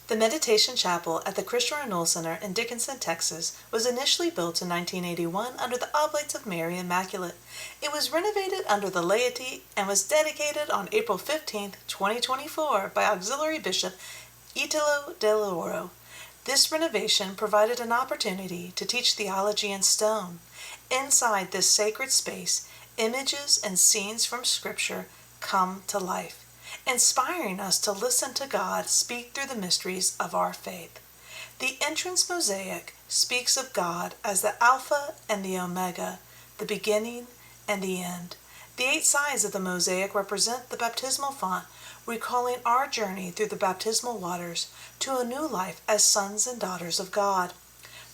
The Meditation Chapel at the Christian Renewal Center in Dickinson, Texas, was initially built in 1981 under the Oblates of Mary Immaculate. It was renovated under the laity and was dedicated on April 15, 2024 by Auxiliary Bishop Italo de Oro. This renovation provided an opportunity to teach theology in stone. Inside this sacred space, images and scenes from Scripture come to life, inspiring us to listen to God speak through the mysteries of our faith. The entrance mosaic speaks of God as the Alpha and the Omega, the beginning and the end. The 8 sides of the mosaic represent the baptismal font, recalling our journey through the baptismal waters to a new life as sons and daughters of God.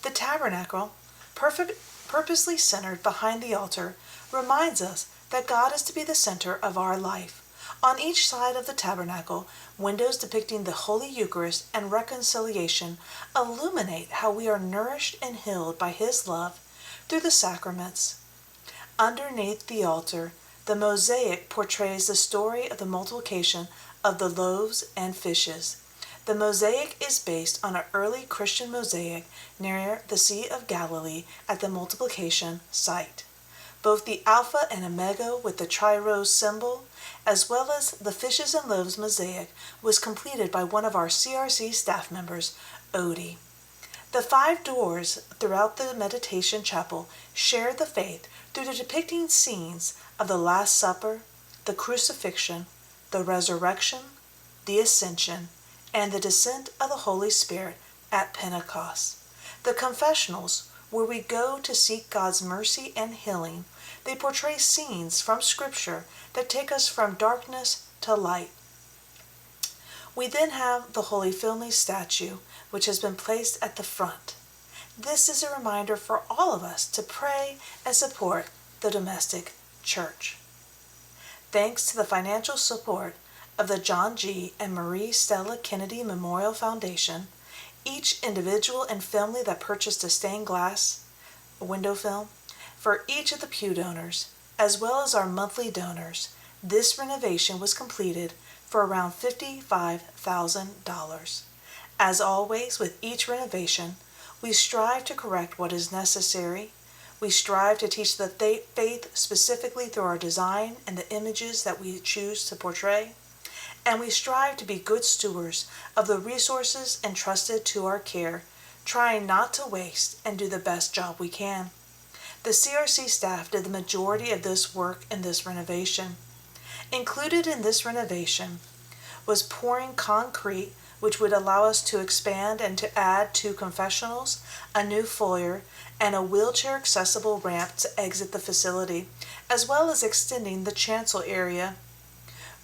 The tabernacle, purposely centered behind the altar, reminds us that God is to be the center of our life. On each side of the tabernacle, windows depicting the Holy Eucharist and reconciliation illuminate how we are nourished and healed by His love through the sacraments. Underneath the altar, the mosaic portrays the story of the multiplication of the loaves and fishes. The mosaic is based on an early Christian mosaic near the Sea of Galilee at the multiplication site. Both the Alpha and Omega with the tri-rose symbol, as well as the fishes and loaves mosaic, was completed by one of our CRC staff members, Odie. The 5 doors throughout the Meditation Chapel share the faith through the depicting scenes of the Last Supper, the Crucifixion, the Resurrection, the Ascension, and the descent of the Holy Spirit at Pentecost. The confessionals, where we go to seek God's mercy and healing, they portray scenes from Scripture that take us from darkness to light. We then have the Holy Family statue, which has been placed at the front. This is a reminder for all of us to pray and support the domestic church. Thanks to the financial support of the John G. and Marie Stella Kennedy Memorial Foundation, each individual and family that purchased a stained glass window film, for each of the pew donors, as well as our monthly donors, this renovation was completed for around $55,000. As always, with each renovation, we strive to correct what is necessary. We strive to teach the faith specifically through our design and the images that we choose to portray. And we strive to be good stewards of the resources entrusted to our care, trying not to waste and do the best job we can. The CRC staff did the majority of this work in this renovation. Included in this renovation was pouring concrete, which would allow us to expand and to add 2 confessionals, a new foyer, and a wheelchair-accessible ramp to exit the facility, as well as extending the chancel area.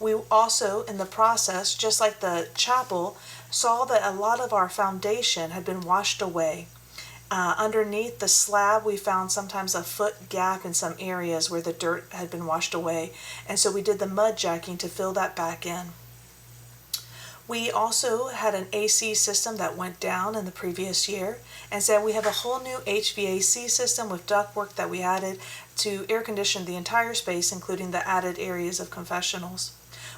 We also, in the process, just like the chapel, saw that a lot of our foundation had been washed away. Underneath the slab, we found sometimes a foot gap in some areas where the dirt had been washed away, and so we did the mud jacking to fill that back in. We also had an AC system that went down in the previous year, and so we have a whole new HVAC system with ductwork that we added to air condition the entire space, including the added areas of confessionals.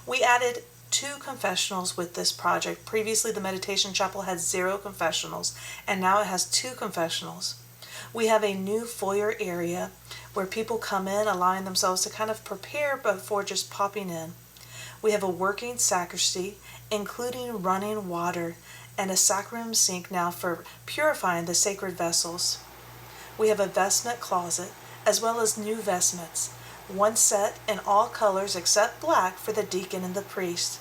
We added 2 confessionals with this project. Previously, the Meditation Chapel had 0 confessionals, and now it has 2 confessionals. We have a new foyer area where people come in, allowing themselves to kind of prepare before just popping in. We have a working sacristy, including running water, and a sacrament sink now for purifying the sacred vessels. We have a vestment closet, as well as new vestments, one set in all colors except black for the deacon and the priest.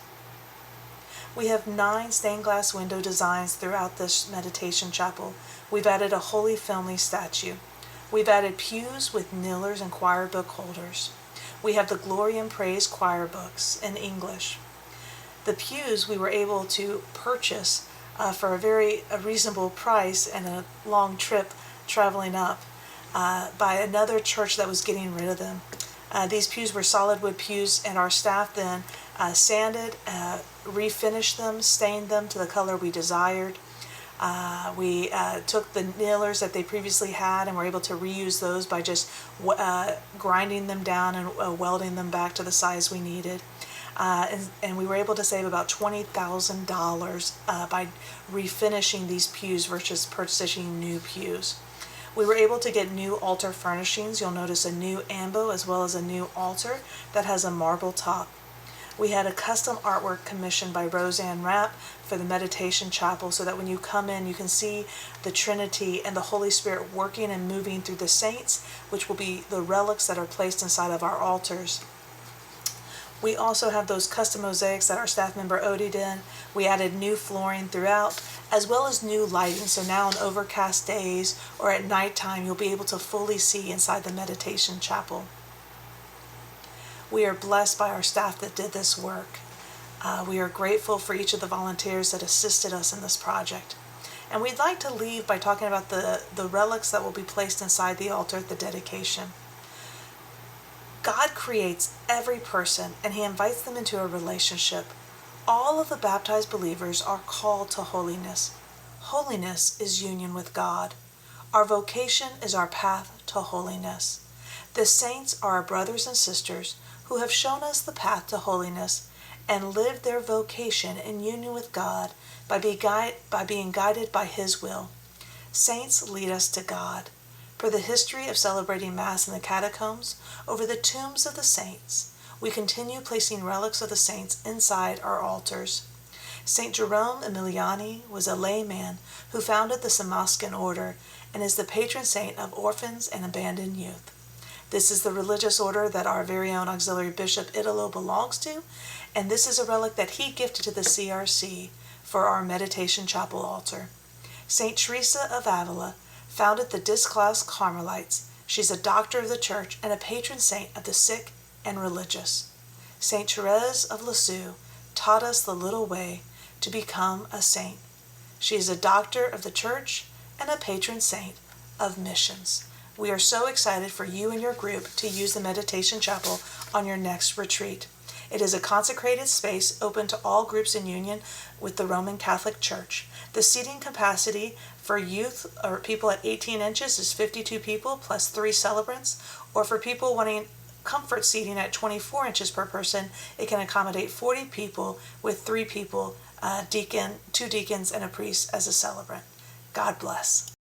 We have 9 stained glass window designs throughout this Meditation Chapel. We've added a Holy Family statue. We've added pews with kneelers and choir book holders. We have the Glory and Praise choir books in English. The pews we were able to purchase for a very reasonable price and a long trip traveling up by another church that was getting rid of them. These pews were solid wood pews, and our staff then sanded, refinished them, stained them to the color we desired. We took the nailers that they previously had and were able to reuse those by just grinding them down and welding them back to the size we needed. and we were able to save about $20,000 by refinishing these pews versus purchasing new pews. We were able to get new altar furnishings. You'll notice a new ambo as well as a new altar that has a marble top. We had a custom artwork commissioned by Roseanne Rapp for the meditation chapel so that when you come in you can see the Trinity and the Holy Spirit working and moving through the saints, which will be the relics that are placed inside of our altars. We also have those custom mosaics that our staff member Odie did. We added new flooring throughout, as well as new lighting. So now on overcast days or at nighttime, you'll be able to fully see inside the meditation chapel. We are blessed by our staff that did this work. We are grateful for each of the volunteers that assisted us in this project. And we'd like to leave by talking about the relics that will be placed inside the altar at the dedication. God creates every person and He invites them into a relationship. All of the baptized believers are called to holiness. Holiness is union with God. Our vocation is our path to holiness. The saints are our brothers and sisters who have shown us the path to holiness and lived their vocation in union with God by being guided by His will. Saints lead us to God. For the history of celebrating Mass in the catacombs, over the tombs of the saints, we continue placing relics of the saints inside our altars. St. Jerome Emiliani was a layman who founded the Samascan order and is the patron saint of orphans and abandoned youth. This is the religious order that our very own auxiliary bishop Italo belongs to, and this is a relic that he gifted to the CRC for our meditation chapel altar. St. Teresa of Avila founded the Disclass Carmelites. She's a doctor of the church and a patron saint of the sick and religious. St. Therese of Lisieux taught us the little way to become a saint. She is a doctor of the church and a patron saint of missions. We are so excited for you and your group to use the meditation chapel on your next retreat. It is a consecrated space open to all groups in union with the Roman Catholic Church. The seating capacity for youth or people at 18 inches is 52 people plus 3 celebrants, or for people wanting comfort seating at 24 inches per person, it can accommodate 40 people with 3 people, 2 deacons and a priest as a celebrant. God bless.